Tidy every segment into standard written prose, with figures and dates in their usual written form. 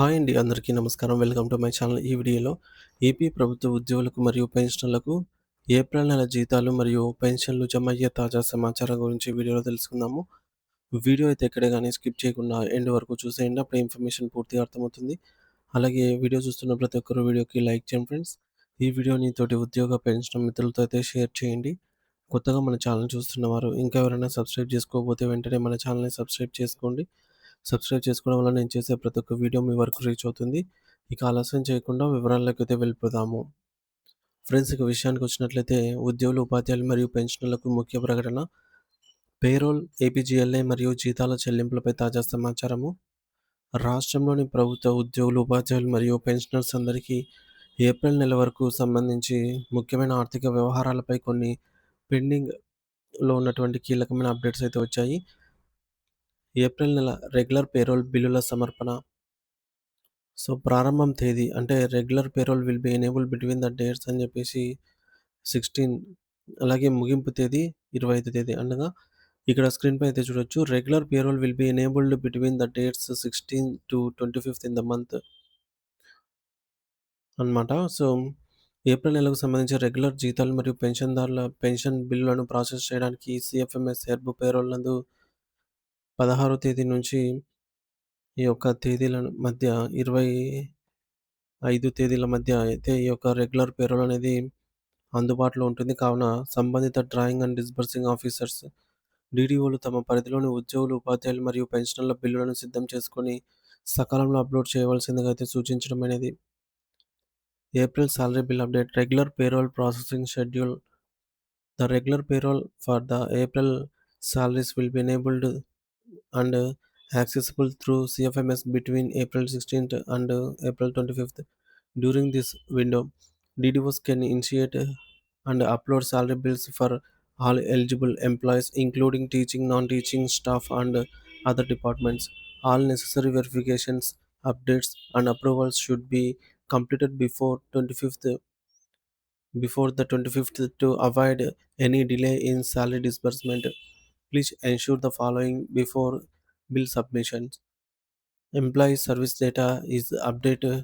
Hi అండి. అందరికీ నమస్కారం. Welcome to my channel. ఈ వీడియోలో ఏపీ ప్రభుత్వ ఉద్యోగులకు మరియు పెన్షనర్లకు ఏప్రిల్ నెల జీతాలు మరియు పెన్షన్లు జమ అయ్యే తాజా సమాచారం గురించి వీడియోలో తెలుసుకుందాము. వీడియో అయితే ఎక్కడే గాని స్కిప్ చేయకుండా ఎండ్ వరకు చూసేయండి. అప్పుడే ఇన్ఫర్మేషన్ పూర్తిగా అర్థమవుతుంది. అలాగే వీడియో చూస్తున్న ప్రతి ఒక్కరు వీడియోకి లైక్ చేయండి ఫ్రెండ్స్. ఈ వీడియోని తోటి ఉద్యోగ, పెన్షన్ మిత్రులతో అయితే షేర్ చేయండి. కొత్తగా మన ఛానల్ చూస్తున్నవారు ఇంకా ఎవరైనా సబ్స్క్రైబ్ చేసుకోకపోతే వెంటనే మన ఛానల్‌ని సబ్స్క్రైబ్ చేసుకోండి. సబ్స్క్రైబ్ చేసుకోవడం వల్ల నేను చేసే ప్రతి ఒక్క వీడియో మీ వరకు రీచ్ అవుతుంది. ఇక ఆలస్యం చేయకుండా వివరాల్లోకైతే వెళ్ళిపోదాము. ఫ్రెండ్స్ ఇక విషయానికొచ్చినట్లయితే ఉద్యోగులు, ఉపాధ్యాయులు మరియు పెన్షనర్లకు ముఖ్య ప్రకటన. పేరోల్, ఏపీజీఎల్ఐ మరియు జీతాల చెల్లింపులపై తాజా సమాచారము. రాష్ట్రంలోని ప్రభుత్వ ఉద్యోగులు, ఉపాధ్యాయులు మరియు పెన్షనర్స్ అందరికీ ఏప్రిల్ నెల వరకు సంబంధించి ముఖ్యమైన ఆర్థిక వ్యవహారాలపై కొన్ని పెండింగ్‌లో ఉన్నటువంటి కీలకమైన అప్డేట్స్ అయితే వచ్చాయి. ఏప్రిల్ నెల రెగ్యులర్ పేరోల్ బిల్లుల సమర్పణ. సో, ప్రారంభం తేదీ అంటే regular payroll will be enabled between the dates అని చెప్పేసి 16 అలాగే ముగింపు తేదీ 25 తేదీ అనగా ఇక్కడ స్క్రీన్‌పై అయితే చూడొచ్చు. Regular payroll will be enabled between the dates 16-25 in the month అన్నమాట. సో, ఏప్రిల్ నెలకు సంబంధించి రెగ్యులర్ జీతాలు మరియు పెన్షన్‌దారుల పెన్షన్ బిల్లులను ప్రాసెస్ చేయడానికి సీఎఫ్ఎంఎస్ ఎర్బ్ పేరోల్ నందు 16వ తేదీ నుంచి ఈ యొక్క తేదీలను మధ్య 25 తేదీల మధ్య అయితే ఈ యొక్క రెగ్యులర్ పేరోల్ అనేది అందుబాటులో ఉంటుంది. కావున సంబంధిత డ్రాయింగ్ అండ్ డిస్బర్సింగ్ ఆఫీసర్స్ డీడీఓలు తమ పరిధిలోని ఉద్యోగులు, ఉపాధ్యాయులు మరియు పెన్షనర్ల బిల్లులను సిద్ధం చేసుకొని సకాలంలో అప్లోడ్ చేయవలసిందిగా అయితే సూచించడమైనది. April salary bill update regular payroll processing schedule. The regular payroll for the April salaries will be enabled and accessible through CFMS between April 16th and April 25th. During this window, DDOs can initiate and upload salary bills for all eligible employees, including teaching, non-teaching staff, and other departments. All necessary verifications, updates, and approvals should be completed before the 25th to avoid any delay in salary disbursement. Please ensure the following before bill submission. Employee service data is updated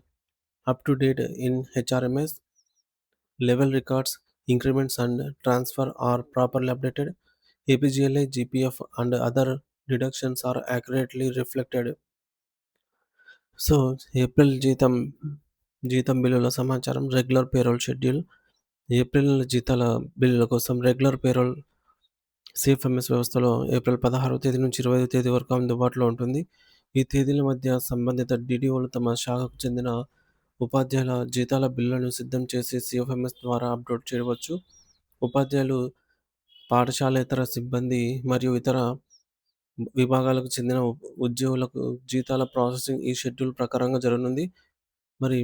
up to date in HRMS. Level records, increments and transfer are properly updated. APGLA, GPF and other deductions are accurately reflected. So, April జీతం బిల్లుల సమాచారం regular payroll schedule. April నెల జీతాల బిల్లుల కోసం regular payroll CFMS వ్యవస్థలో April 16వ తేదీ నుంచి 25వ తేదీ వరకు అందుబాటులో ఉంటుంది. ఈ తేదీల మధ్య సంబంధిత డీడీఓలు తమ శాఖకు చెందిన ఉపాధ్యాయుల జీతాల బిల్లులను సిద్ధం చేసి సీఎఫ్ఎంఎస్ ద్వారా అప్లోడ్ చేయవచ్చు. ఉపాధ్యాయులు, పాఠశాలేతర సిబ్బంది మరియు ఇతర విభాగాలకు చెందిన ఉద్యోగులకు జీతాల ప్రాసెసింగ్ ఈ షెడ్యూల్ ప్రకారంగా జరగనుంది. మరి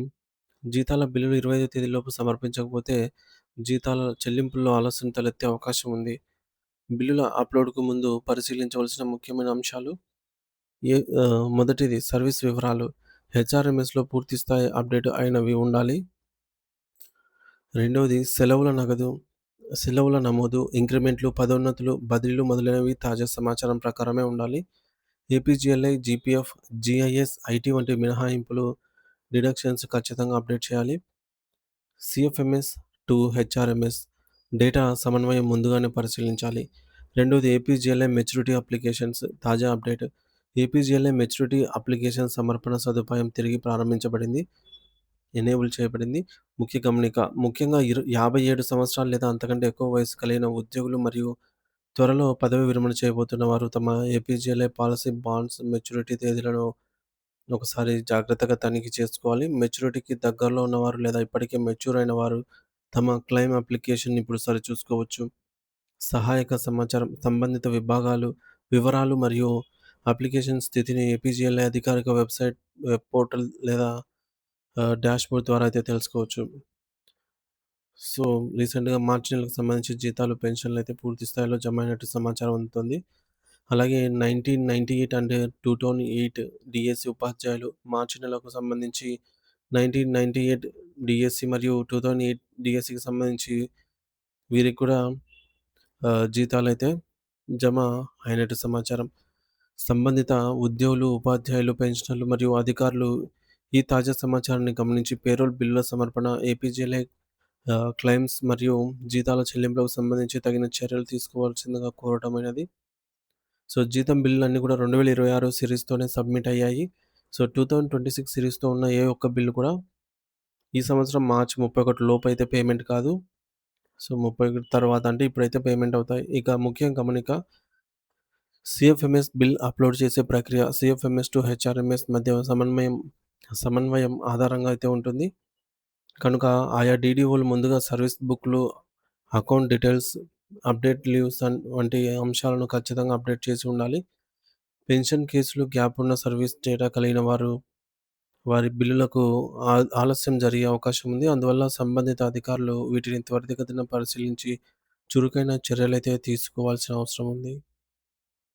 జీతాల బిల్లులు 25 తేదీలోపు సమర్పించకపోతే జీతాల చెల్లింపుల్లో ఆలస్యం తలెత్తే అవకాశం ఉంది. బిల్లుల అప్‌లోడ్‌కు ముందు పరిశీలించవలసిన ముఖ్యమైన అంశాలు. మొదటిది సర్వీస్ వివరాలు. హెచ్ఆర్ఎంఎస్‌లో పూర్తి స్థాయి అప్డేట్ అయినవి ఉండాలి. రెండవది సెలవుల నమోదు, ఇంక్రిమెంట్లు, పదోన్నతులు, బదిలీలు మొదలైనవి తాజా సమాచారం ప్రకారమే ఉండాలి. ఏపీజీఎల్ఐ, జీపీఎఫ్, జీఐఎస్, ఐటీ వంటి మినహాయింపులు, డిడక్షన్స్ ఖచ్చితంగా అప్డేట్ చేయాలి. సీఎఫ్ఎంఎస్ టు హెచ్ఆర్ఎంఎస్ డేటా సమన్వయం ముందుగానే పరిశీలించాలి. రెండోది ఏపీజీఎల్ఐ మెచ్యూరిటీ అప్లికేషన్స్ తాజా అప్డేట్. ఏపీజీఎల్ఐ మెచ్యూరిటీ అప్లికేషన్ సమర్పణ సదుపాయం తిరిగి ప్రారంభించబడింది. ఎనేబుల్ చేయబడింది. ముఖ్య గమనిక ముఖ్యంగా 57 సంవత్సరాలు లేదా అంతకంటే ఎక్కువ వయస్సు కలిగిన ఉద్యోగులు మరియు త్వరలో పదవి విరమణ చేయబోతున్న వారు తమ ఏపీజీఎల్ఐ పాలసీ బాండ్స్ మెచ్యూరిటీ తేదీలను ఒకసారి జాగ్రత్తగా తనిఖీ చేసుకోవాలి. మెచ్యూరిటీకి దగ్గరలో ఉన్నవారు లేదా ఇప్పటికే మెచ్యూర్ అయిన వారు తమ క్లెయిమ్ అప్లికేషన్‌ని ఇప్పుడు సరిచూసుకోవచ్చు. సహాయక సమాచారం సంబంధిత వివరాలు మరియు అప్లికేషన్ స్థితిని ఏపీజీఎల్ఐ అధికారిక వెబ్ పోర్టల్ లేదా డాష్‌బోర్డ్ ద్వారా అయితే తెలుసుకోవచ్చు. సో, రీసెంట్‌గా మార్చి నెలకు సంబంధించి జీతాలు, పెన్షన్‌లు అయితే పూర్తి స్థాయిలో జమ అయినట్టు సమాచారం అందుతుంది. అలాగే 1998 అండ్ 2008 డీఎస్సీ ఉపాధ్యాయులు మార్చి నెలకు సంబంధించి 1998 డీఎస్సీ మరియు 2008 డీఎస్సీకి సంబంధించి వీరికి కూడా జీతాలైతే జమ అయినట్టు సమాచారం. సంబంధిత ఉద్యోగులు, ఉపాధ్యాయులు, పెన్షనర్లు మరియు అధికారులు ఈ తాజా సమాచారాన్ని గమనించి పేరోల్ బిల్లుల సమర్పణ, ఏపీజీఎల్ఐ క్లెయిమ్స్ మరియు జీతాల చెల్లింపులకు సంబంధించి తగిన చర్యలు తీసుకోవాల్సిందిగా కోరటమైనది. సో, జీతం బిల్లులన్నీ కూడా 2026 సీరీస్‌తోనే సబ్మిట్ అయ్యాయి. సో, 2026 సీరీస్‌తో ఉన్న ఏ ఒక్క బిల్లు కూడా ఈ సంవత్సరం మార్చి 31 లోపైతే పేమెంట్ కాదు. సో, 31 తర్వాత అంటే ఇప్పుడైతే పేమెంట్ అవుతాయి. ఇక ముఖ్య గమనిక సీఎఫ్ఎంఎస్ బిల్ అప్‌లోడ్ చేసే ప్రక్రియ సీఎఫ్ఎంఎస్ టు హెచ్ఆర్ఎంఎస్ మధ్య సమన్వయం ఆధారంగా అయితే ఉంటుంది. కనుక ఆయా డీడీఓలు ముందుగా సర్వీస్ బుక్‌లు, అకౌంట్ డీటెయిల్స్, అప్డేట్ లీవ్స్ వంటి అంశాలను ఖచ్చితంగా అప్డేట్ చేసి ఉండాలి. పెన్షన్ కేసులు, గ్యాప్ ఉన్న సర్వీస్ డేటా కలిగిన వారి బిల్లులకు ఆలస్యం జరిగే అవకాశం ఉంది. అందువల్ల సంబంధిత అధికారులు వీటిని త్వరితగతిన పరిశీలించి చురుకైన చర్యలైతే తీసుకోవాల్సిన అవసరం ఉంది.